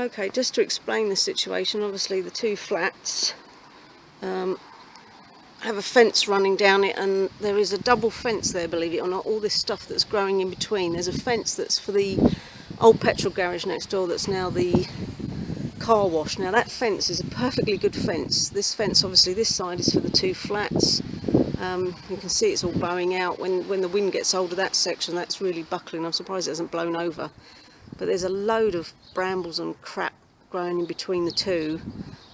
Okay, just to explain the situation, obviously the two flats have a fence running down it, and there is a double fence there, believe it or not. All this stuff that's growing in between. There's a fence that's for the old petrol garage next door that's now the car wash. Now that fence is a perfectly good fence. This fence, obviously this side is for the two flats. You can see it's all bowing out. When the wind gets hold of that section, that's really buckling. I'm surprised it hasn't blown over. But there's a load of brambles and crap growing in between the two.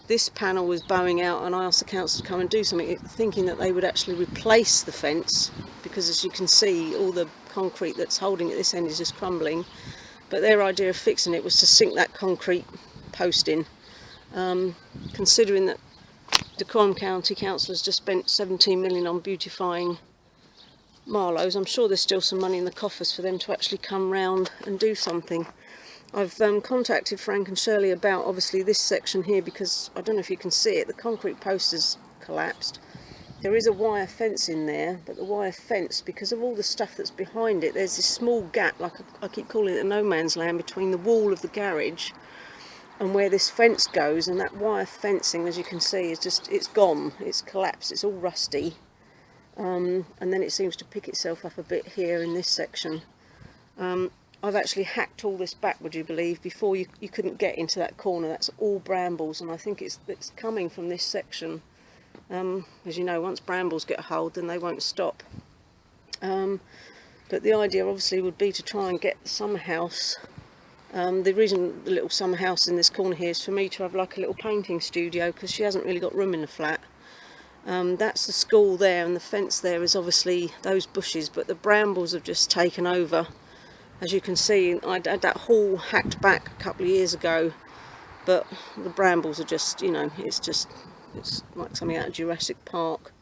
This panel was bowing out, and I asked the council to come and do something, thinking that they would actually replace the fence, because as you can see, all the concrete that's holding it this end is just crumbling. But their idea of fixing it was to sink that concrete post in. Considering that Dacorum County Council has just spent 17 million on beautifying Marlows, I'm sure there's still some money in the coffers for them to actually come round and do something. I've contacted Frank and Shirley about obviously this section here, because I don't know if you can see it, the concrete post has collapsed. There is a wire fence in there, but the wire fence, because of all the stuff that's behind it, there's this small gap, like I keep calling it a no man's land, between the wall of the garage and where this fence goes. And that wire fencing, as you can see, is just, it's gone, it's collapsed, it's all rusty. And then it seems to pick itself up a bit here in this section. I've actually hacked all this back, would you believe? Before you couldn't get into that corner. That's all brambles, and I think it's coming from this section. As you know, once brambles get a hold, then they won't stop. But the idea obviously would be to try and get the summer house. The reason the little summer house in this corner here is for me to have like a little painting studio, because she hasn't really got room in the flat. That's the school there, and the fence there is obviously those bushes, but the brambles have just taken over. As you can see, I had that hall hacked back a couple of years ago, but the brambles are just, you know, it's like something out of Jurassic Park.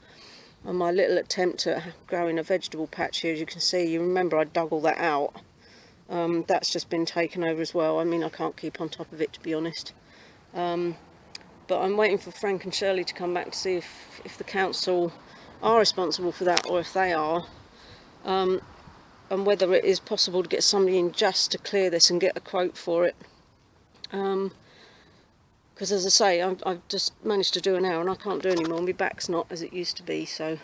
And my little attempt at growing a vegetable patch here, as you can see, you remember I dug all that out. That's just been taken over as well. I mean, I can't keep on top of it, to be honest. But I'm waiting for Frank and Shirley to come back to see if the council are responsible for that, or if they are. And whether it is possible to get somebody in just to clear this and get a quote for it. Because as I say, I've just managed to do an hour and I can't do any more. My back's not as it used to be, so.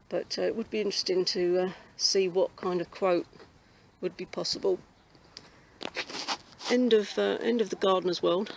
But it would be interesting to see what kind of quote would be possible. End of the gardener's world.